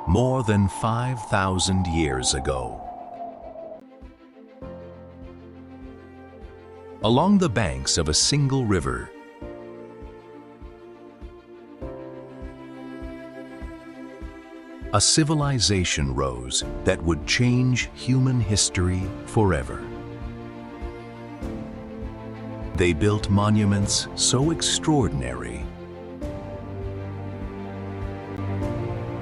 more than 5,000 years ago. Along the banks of a single river, a civilization rose that would change human history forever. They built monuments so extraordinary.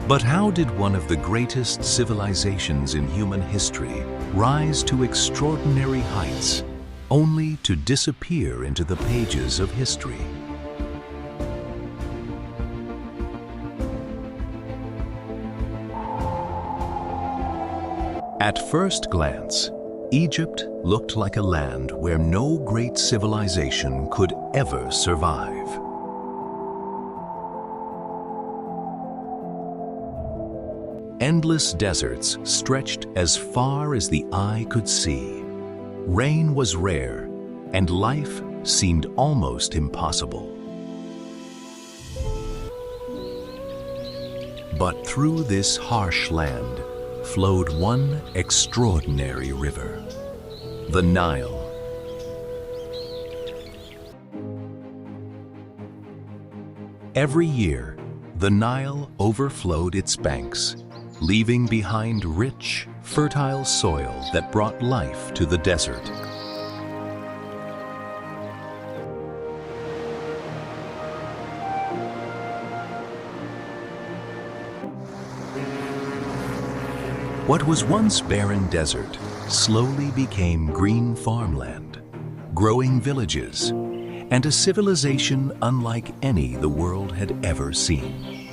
But how did one of the greatest civilizations in human history rise to extraordinary heights, only to disappear into the pages of history? At first glance, Egypt looked like a land where no great civilization could ever survive. Endless deserts stretched as far as the eye could see. Rain was rare, and life seemed almost impossible. But through this harsh land flowed one extraordinary river, the Nile. Every year, the Nile overflowed its banks, leaving behind rich, fertile soil that brought life to the desert. What was once barren desert slowly became green farmland, growing villages, and a civilization unlike any the world had ever seen.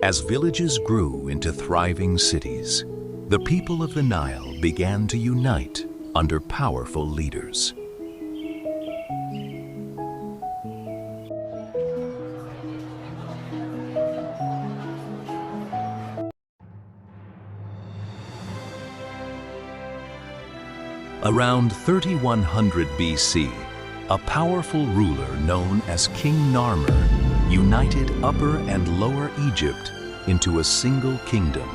As villages grew into thriving cities, the people of the Nile began to unite under powerful leaders. Around 3100 BC, a powerful ruler known as King Narmer united Upper and Lower Egypt into a single kingdom.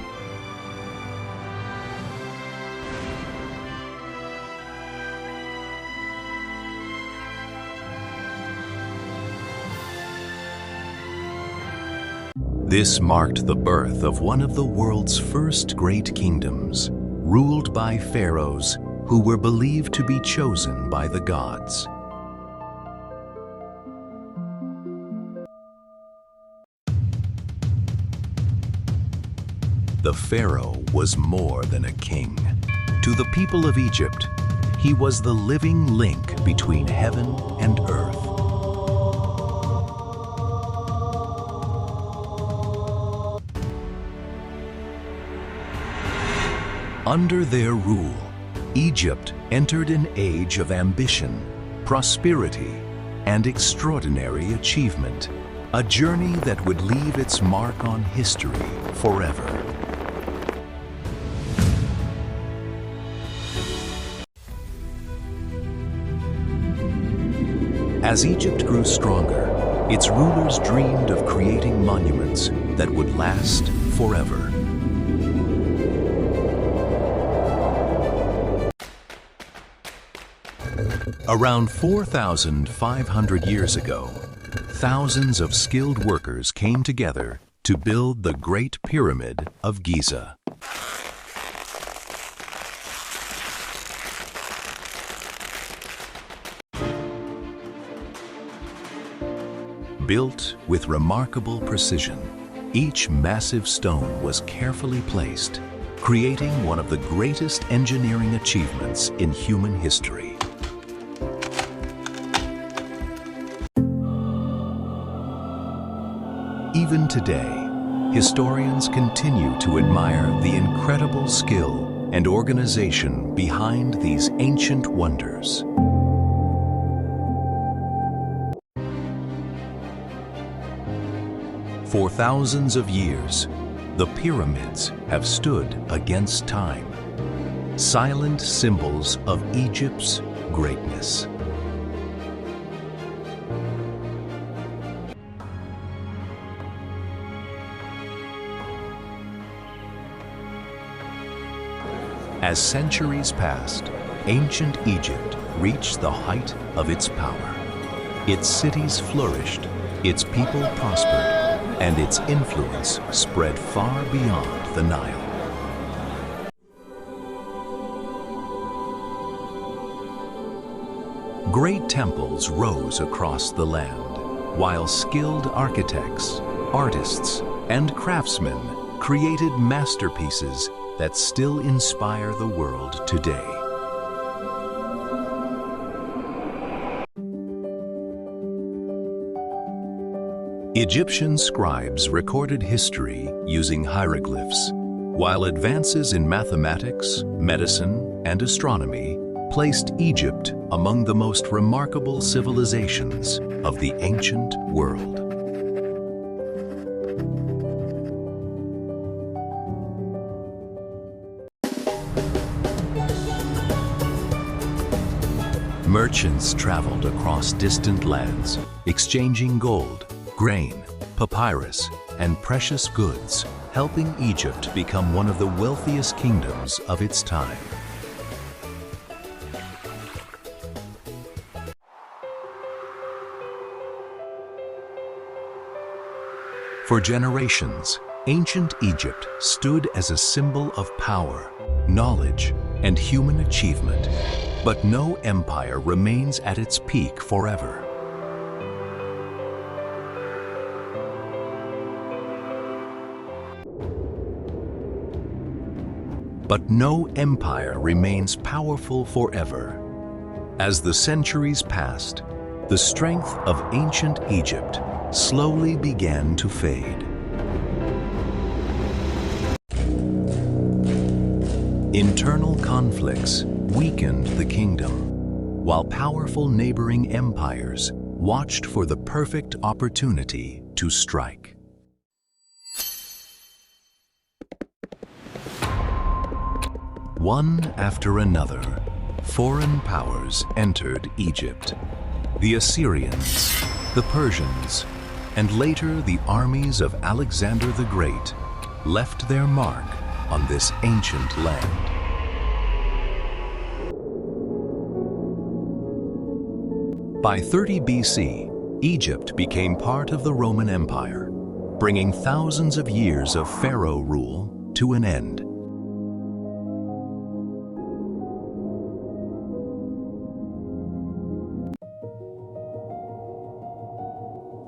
This marked the birth of one of the world's first great kingdoms, ruled by pharaohs who were believed to be chosen by the gods. The pharaoh was more than a king. To the people of Egypt, he was the living link between heaven and earth. Under their rule, Egypt entered an age of ambition, prosperity, and extraordinary achievement, a journey that would leave its mark on history forever. As Egypt grew stronger, its rulers dreamed of creating monuments that would last forever. Around 4,500 years ago, thousands of skilled workers came together to build the Great Pyramid of Giza. Built with remarkable precision, each massive stone was carefully placed, creating one of the greatest engineering achievements in human history. Even today, historians continue to admire the incredible skill and organization behind these ancient wonders. For thousands of years, the pyramids have stood against time, silent symbols of Egypt's greatness. As centuries passed, ancient Egypt reached the height of its power. Its cities flourished, its people prospered, and its influence spread far beyond the Nile. Great temples rose across the land, while skilled architects, artists, and craftsmen created masterpieces that still inspire the world today. Egyptian scribes recorded history using hieroglyphs, while advances in mathematics, medicine, and astronomy placed Egypt among the most remarkable civilizations of the ancient world. Merchants traveled across distant lands, exchanging gold, grain, papyrus, and precious goods, helping Egypt become one of the wealthiest kingdoms of its time. For generations, ancient Egypt stood as a symbol of power, knowledge, and human achievement. But no empire remains at its peak forever. But no empire remains powerful forever. As the centuries passed, the strength of ancient Egypt slowly began to fade. Internal conflicts weakened the kingdom, while powerful neighboring empires watched for the perfect opportunity to strike. One after another, foreign powers entered Egypt. The Assyrians, the Persians, and later the armies of Alexander the Great left their mark on this ancient land. By 30 BC, Egypt became part of the Roman Empire, bringing thousands of years of pharaoh rule to an end.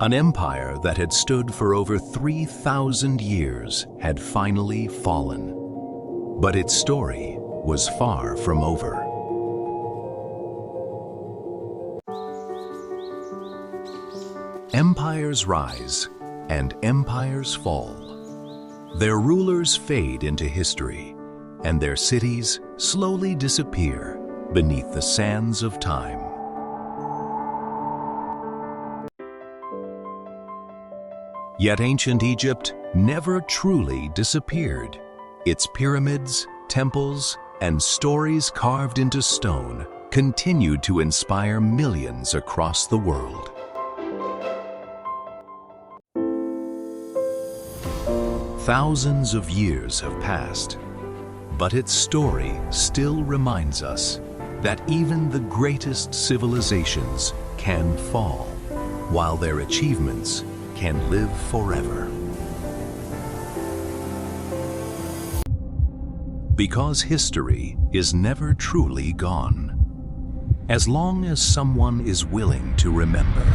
An empire that had stood for over 3,000 years had finally fallen. But its story was far from over. Empires rise and empires fall. Their rulers fade into history, and their cities slowly disappear beneath the sands of time. Yet ancient Egypt never truly disappeared. Its pyramids, temples, and stories carved into stone continued to inspire millions across the world. Thousands of years have passed, but its story still reminds us that even the greatest civilizations can fall, while their achievements can live forever. Because history is never truly gone. As long as someone is willing to remember,